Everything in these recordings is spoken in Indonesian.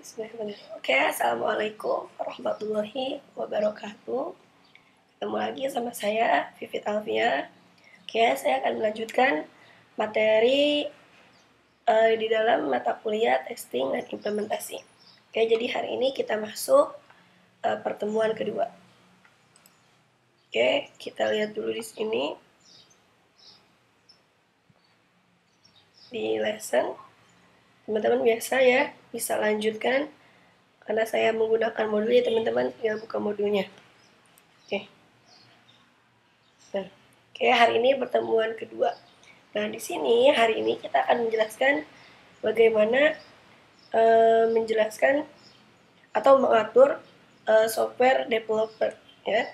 Bismillahirrahmanirrahim. Oke, assalamualaikum warahmatullahi wabarakatuh. Ketemu lagi sama saya, Vivit Alvia. Oke, saya akan melanjutkan materi di dalam mata kuliah testing dan implementasi. Oke, jadi hari ini kita masuk pertemuan kedua. Oke, kita lihat dulu di sini di lesson. Teman-teman biasa ya bisa lanjutkan karena saya menggunakan modul ya, teman-teman tinggal buka modulnya. Oke. Nah, hari ini pertemuan kedua. Nah, di sini hari ini kita akan menjelaskan bagaimana menjelaskan atau mengatur software developer ya.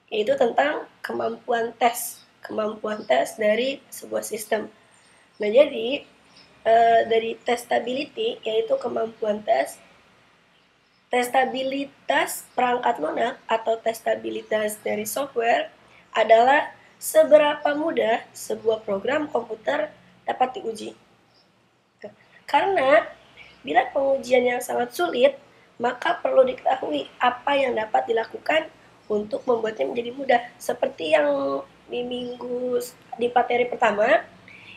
Yaitu tentang kemampuan tes dari sebuah sistem. Nah, jadi dari testability yaitu kemampuan testabilitas perangkat lunak atau testabilitas dari software adalah seberapa mudah sebuah program komputer dapat diuji. Karena bila pengujian yang sangat sulit, maka perlu diketahui apa yang dapat dilakukan untuk membuatnya menjadi mudah. Seperti yang di materi pertama,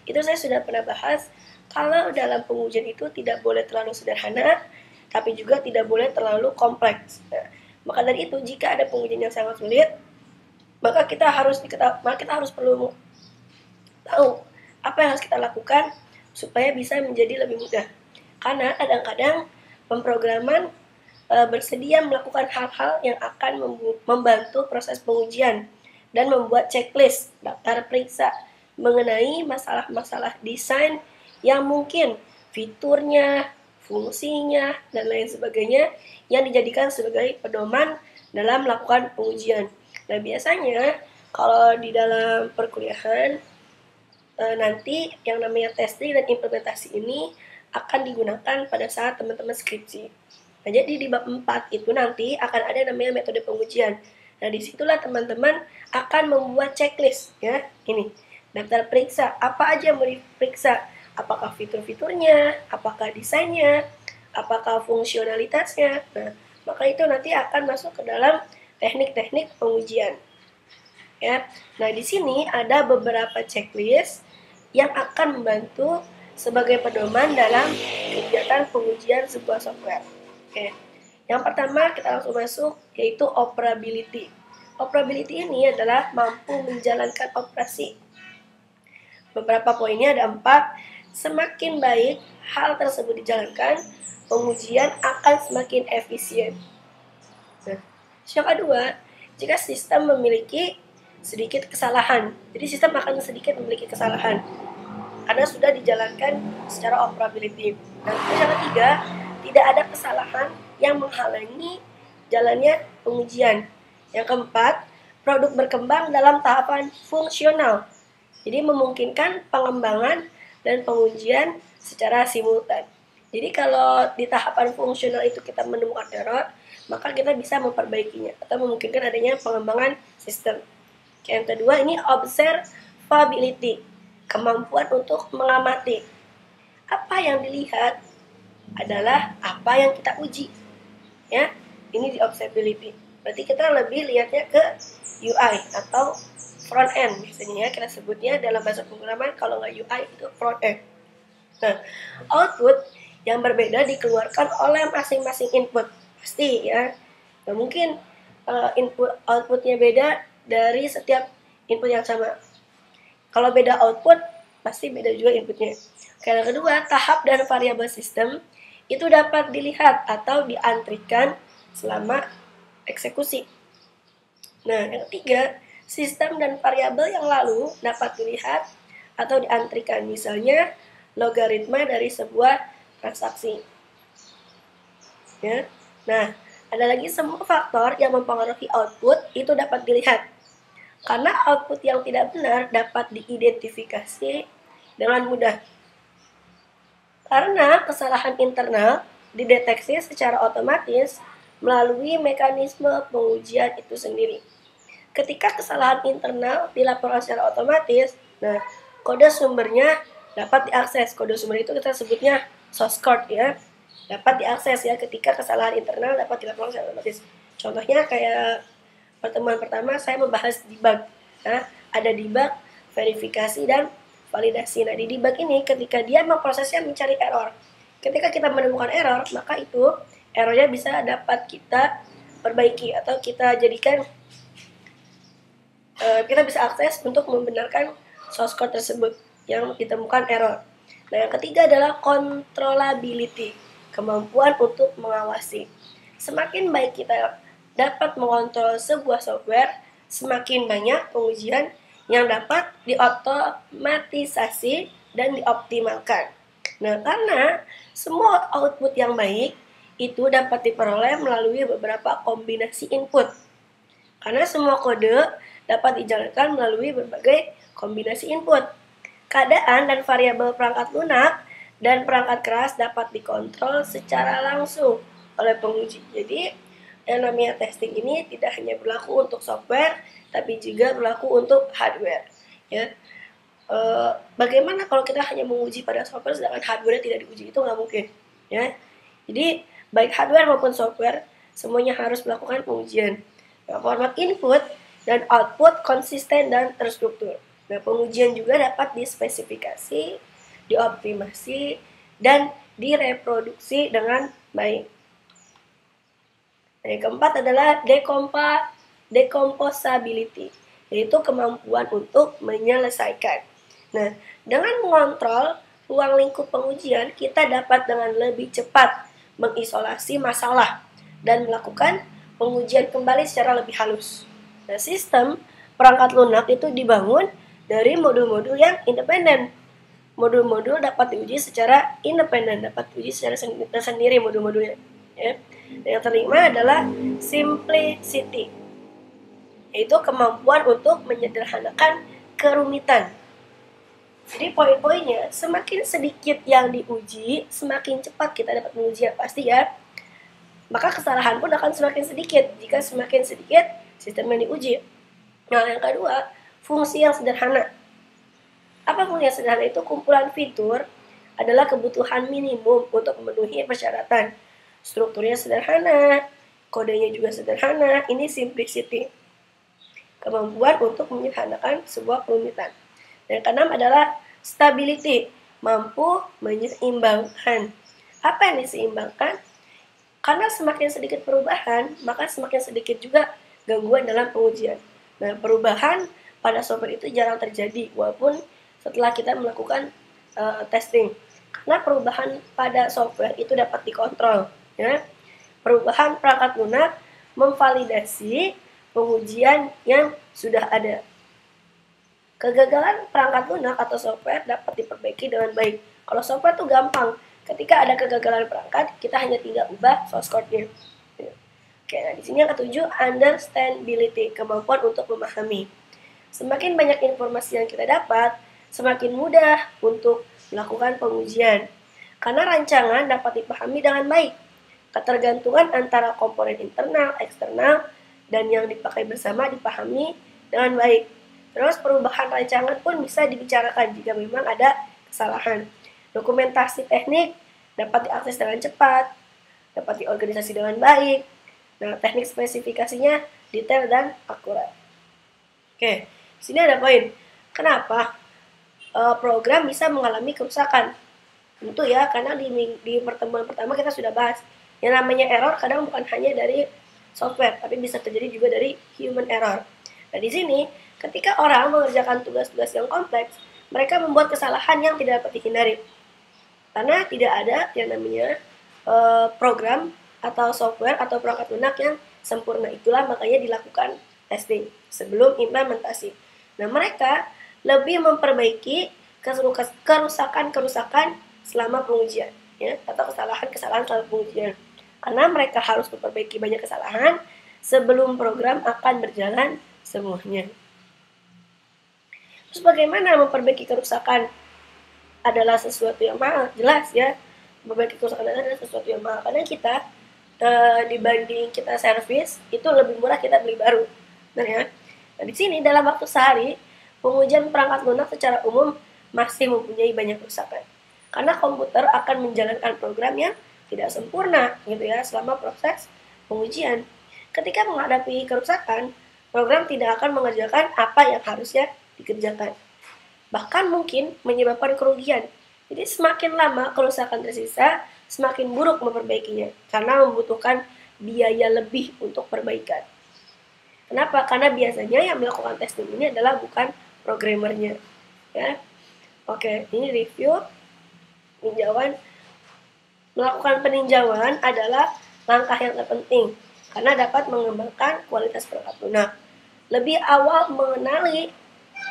itu saya sudah pernah bahas, kalau dalam pengujian itu tidak boleh terlalu sederhana, tapi juga tidak boleh terlalu kompleks. Nah, maka dari itu, jika ada pengujian yang sangat sulit, maka kita harus perlu tahu apa yang harus kita lakukan supaya bisa menjadi lebih mudah. Karena kadang-kadang pemrograman bersedia melakukan hal-hal yang akan membantu proses pengujian dan membuat checklist, daftar periksa mengenai masalah-masalah desain yang mungkin fiturnya, fungsinya, dan lain sebagainya yang dijadikan sebagai pedoman dalam melakukan pengujian. Nah, biasanya kalau di dalam perkuliahan nanti yang namanya testing dan implementasi ini akan digunakan pada saat teman-teman skripsi. Nah, jadi di bab 4 itu nanti akan ada namanya metode pengujian. Nah, disitulah teman-teman akan membuat checklist ya. Ini daftar periksa, apa aja yang mau diperiksa, apakah fitur-fiturnya, apakah desainnya, apakah fungsionalitasnya. Nah, maka itu nanti akan masuk ke dalam teknik-teknik pengujian. Ya. Nah, di sini ada beberapa checklist yang akan membantu sebagai pedoman dalam kegiatan pengujian sebuah software. Oke. Yang pertama kita langsung masuk yaitu operability. Operability ini adalah mampu menjalankan operasi. Beberapa poinnya ada 4. Semakin baik hal tersebut dijalankan, pengujian akan semakin efisien. Nah, yang kedua, jika sistem memiliki sedikit kesalahan, jadi sistem akan sedikit memiliki kesalahan karena sudah dijalankan secara operability. Dan yang ketiga, tidak ada kesalahan yang menghalangi jalannya pengujian. Yang keempat, produk berkembang dalam tahapan fungsional. Jadi memungkinkan pengembangan dan pengujian secara simultan. Jadi kalau di tahapan fungsional itu kita menemukan error, maka kita bisa memperbaikinya atau memungkinkan adanya pengembangan sistem. Yang kedua ini observability, kemampuan untuk mengamati. Apa yang dilihat adalah apa yang kita uji. Ya, ini di observability. Berarti kita lebih lihatnya ke UI atau front end biasanya ya, kita sebutnya dalam bahasa pemrograman kalau nggak UI itu front end. Nah, output yang berbeda dikeluarkan oleh masing-masing input pasti ya. Nah, mungkin input outputnya beda dari setiap input yang sama. Kalau beda output pasti beda juga inputnya. Yang kedua, tahap dan variabel sistem itu dapat dilihat atau diantrikan selama eksekusi. Nah, yang ketiga, sistem dan variabel yang lalu dapat dilihat atau diantrikan, misalnya logaritma dari sebuah transaksi. Ya. Nah, ada lagi semua faktor yang mempengaruhi output itu dapat dilihat. Karena output yang tidak benar dapat diidentifikasi dengan mudah. Karena kesalahan internal dideteksi secara otomatis melalui mekanisme pengujian itu sendiri. Ketika kesalahan internal dilaporkan secara otomatis, nah kode sumbernya dapat diakses. Kode sumber itu kita sebutnya source code ya, dapat diakses ya ketika kesalahan internal dapat dilakukan secara otomatis. Contohnya kayak pertemuan pertama saya membahas debug. Nah, ada debug, verifikasi, dan validasi. Nah, di debug ini ketika dia memprosesnya mencari error. Ketika kita menemukan error, maka itu errornya bisa dapat kita perbaiki atau kita jadikan kita bisa akses untuk membenarkan source code tersebut yang ditemukan error. Nah, yang ketiga adalah controllability, kemampuan untuk mengawasi. Semakin baik kita dapat mengontrol sebuah software, semakin banyak pengujian yang dapat diotomatisasi dan dioptimalkan. Nah, karena semua output yang baik itu dapat diperoleh melalui beberapa kombinasi input. Karena semua kode dapat dijalankan melalui berbagai kombinasi input. Keadaan dan variabel perangkat lunak dan perangkat keras dapat dikontrol secara langsung oleh penguji. Jadi, yang namanya testing ini tidak hanya berlaku untuk software, tapi juga berlaku untuk hardware. Ya, bagaimana kalau kita hanya menguji pada software sedangkan hardware tidak diuji? Itu nggak mungkin. Ya, jadi baik hardware maupun software semuanya harus melakukan pengujian. Nah, format input dan output konsisten dan terstruktur. Nah, pengujian juga dapat dispesifikasi, dioptimasi, dan direproduksi dengan baik. Nah, yang keempat adalah decomposability, yaitu kemampuan untuk menyelesaikan. Nah, dengan mengontrol ruang lingkup pengujian, kita dapat dengan lebih cepat mengisolasi masalah dan melakukan pengujian kembali secara lebih halus. Nah, sistem perangkat lunak itu dibangun dari modul-modul yang independen. Modul-modul dapat diuji secara independen, dapat diuji secara tersendiri modul-modulnya. Ya. Dan yang kelima adalah simplicity, yaitu kemampuan untuk menyederhanakan kerumitan. Jadi poin-poinnya, semakin sedikit yang diuji, semakin cepat kita dapat menguji yang pasti ya. Maka kesalahan pun akan semakin sedikit jika semakin sedikit sistem yang diuji. Nah, yang kedua, fungsi yang sederhana. Apa fungsi yang sederhana? Itu kumpulan fitur adalah kebutuhan minimum untuk memenuhi persyaratan. Strukturnya sederhana, kodenya juga sederhana. Ini simplicity, kemampuan untuk menyederhanakan sebuah kerumitan. Dan yang keenam adalah stability, mampu menyeimbangkan. Apa yang diseimbangkan? Karena semakin sedikit perubahan, maka semakin sedikit juga gangguan dalam pengujian. Nah, perubahan pada software itu jarang terjadi, walaupun setelah kita melakukan testing. Karena perubahan pada software itu dapat dikontrol. Ya. Perubahan perangkat lunak memvalidasi pengujian yang sudah ada. Kegagalan perangkat lunak atau software dapat diperbaiki dengan baik. Kalau software itu gampang, ketika ada kegagalan perangkat, kita hanya tinggal ubah source code-nya. Oke, nah di sini yang ketujuh, understandability, kemampuan untuk memahami. Semakin banyak informasi yang kita dapat, semakin mudah untuk melakukan pengujian. Karena rancangan dapat dipahami dengan baik. Ketergantungan antara komponen internal, eksternal, dan yang dipakai bersama dipahami dengan baik. Terus perubahan rancangan pun bisa dibicarakan jika memang ada kesalahan. Dokumentasi teknik dapat diakses dengan cepat, dapat diorganisasi dengan baik. Nah, teknik spesifikasinya detail dan akurat. Oke, sini ada poin. Kenapa program bisa mengalami kerusakan? Tentu ya, karena di pertemuan pertama kita sudah bahas. Yang namanya error kadang bukan hanya dari software, tapi bisa terjadi juga dari human error. Nah, di sini, ketika orang mengerjakan tugas-tugas yang kompleks, mereka membuat kesalahan yang tidak dapat dihindari. Karena tidak ada yang namanya program atau software atau perangkat lunak yang sempurna. Itulah makanya dilakukan testing sebelum implementasi. Nah, mereka lebih memperbaiki kerusakan-kerusakan selama pengujian, ya, atau kesalahan-kesalahan selama pengujian. Karena mereka harus memperbaiki banyak kesalahan sebelum program akan berjalan semuanya. Terus bagaimana memperbaiki kerusakan? Adalah sesuatu yang mahal, jelas ya. Memperbaiki kerusakan adalah sesuatu yang mahal. Karena kita dibanding kita servis itu lebih murah kita beli baru. Nah ya. Nah, di sini dalam waktu sehari pengujian perangkat lunak secara umum masih mempunyai banyak kerusakan. karena komputer akan menjalankan program yang tidak sempurna gitu ya selama proses pengujian. Ketika menghadapi kerusakan, program tidak akan mengerjakan apa yang harusnya dikerjakan. Bahkan mungkin menyebabkan kerugian. Jadi semakin lama kerusakan tersisa, semakin buruk memperbaikinya karena membutuhkan biaya lebih untuk perbaikan. Kenapa? Karena biasanya yang melakukan testing ini adalah bukan programmernya. Ya. Oke, ini review peninjauan. Melakukan peninjauan adalah langkah yang terpenting karena dapat mengembangkan kualitas perangkat lunak. Lebih awal mengenali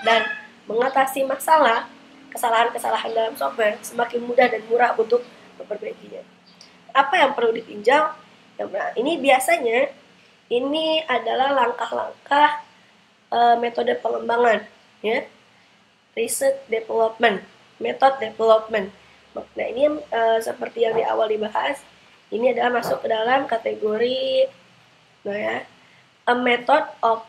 dan mengatasi masalah, kesalahan-kesalahan dalam software semakin mudah dan murah untuk memperbaikinya. Apa yang perlu ditinjau? Nah, ini biasanya ini adalah langkah-langkah metode pengembangan, ya, research development, method development. Nah ini seperti yang di awal dibahas, ini adalah masuk ke dalam kategori, nah ya, a method of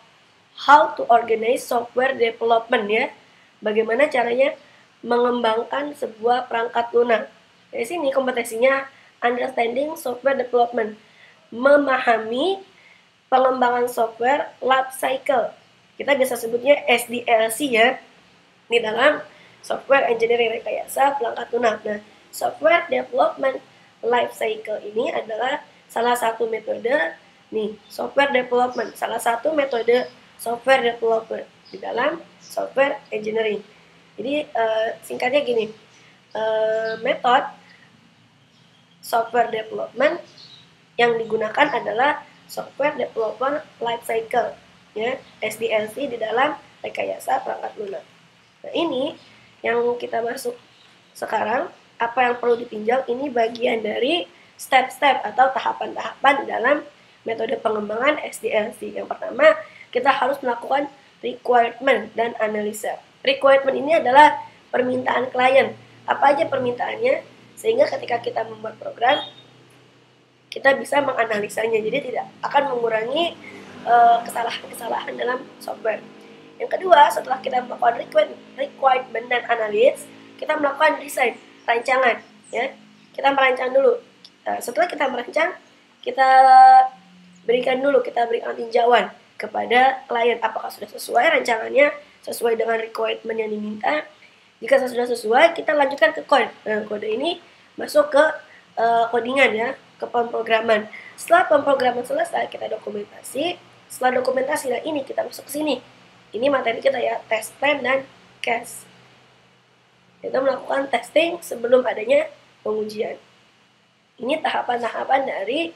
how to organize software development ya, bagaimana caranya mengembangkan sebuah perangkat lunak. Di sini kompetensinya understanding software development, memahami pengembangan software life cycle. Kita bisa sebutnya SDLC ya, di dalam software engineering rekayasa perangkat lunak. Nah, software development life cycle ini adalah salah satu metode nih, software development, salah satu metode software developer di dalam software engineering. Jadi singkatnya gini, metode software development yang digunakan adalah software development life cycle ya, SDLC di dalam rekayasa perangkat lunak. Nah ini yang kita masuk sekarang, apa yang perlu ditinjau, ini bagian dari step-step atau tahapan-tahapan dalam metode pengembangan SDLC. Yang pertama, kita harus melakukan requirement dan analisa. Requirement ini adalah permintaan klien. Apa aja permintaannya, sehingga ketika kita membuat program, kita bisa menganalisanya. Jadi tidak akan mengurangi kesalahan-kesalahan dalam software. Yang kedua, setelah kita melakukan requirement dan analis, kita melakukan desain, rancangan, ya. Kita merancang dulu. Nah, setelah kita merancang, kita berikan tinjauan kepada klien apakah sudah sesuai rancangannya, sesuai dengan requirement yang diminta. Jika sudah sesuai, kita lanjutkan ke kode. Nah, kode ini masuk ke codingan ya, ke pemrograman. Setelah pemrograman selesai, kita dokumentasi. Setelah dokumentasi, nah ini kita masuk ke sini. Ini materi kita ya, test plan dan case. Kita melakukan testing sebelum adanya pengujian. Ini tahapan-tahapan dari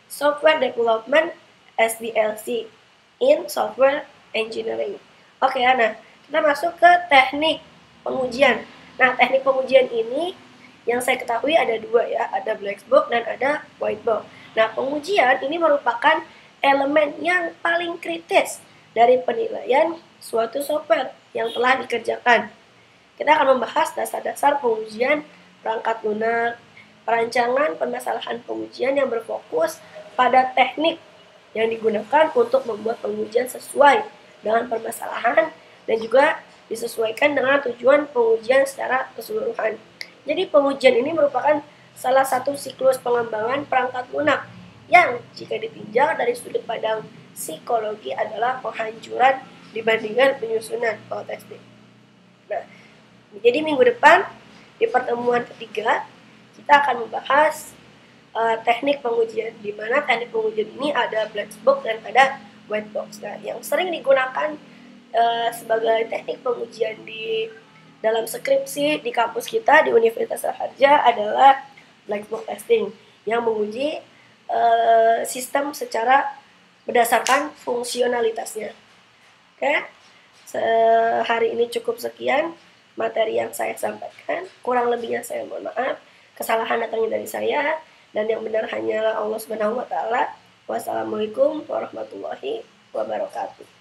software development SDLC in software engineering. Oke, nah kita masuk ke teknik pengujian. Nah, teknik pengujian ini yang saya ketahui ada dua ya, ada black box dan ada white box. Nah, pengujian ini merupakan elemen yang paling kritis dari penilaian suatu software yang telah dikerjakan. Kita akan membahas dasar-dasar pengujian perangkat lunak, perancangan permasalahan pengujian yang berfokus pada teknik yang digunakan untuk membuat pengujian sesuai dengan permasalahan dan juga disesuaikan dengan tujuan pengujian secara keseluruhan. Jadi pengujian ini merupakan salah satu siklus pengembangan perangkat lunak yang jika ditinjau dari sudut pandang psikologi adalah penghancuran dibandingkan penyusunan atau testing. Nah, jadi minggu depan di pertemuan ketiga kita akan membahas teknik pengujian, di mana teknik pengujian ini ada black box dan ada white box. Nah, yang sering digunakan sebagai teknik pengujian di dalam skripsi di kampus kita di Universitas Raharja adalah black box testing yang menguji sistem secara berdasarkan fungsionalitasnya. Oke, hari ini cukup sekian materi yang saya sampaikan. Kurang lebihnya saya mohon maaf. Kesalahan datangnya dari saya dan yang benar hanyalah Allah Subhanahu wa taala. Wassalamualaikum warahmatullahi wabarakatuh.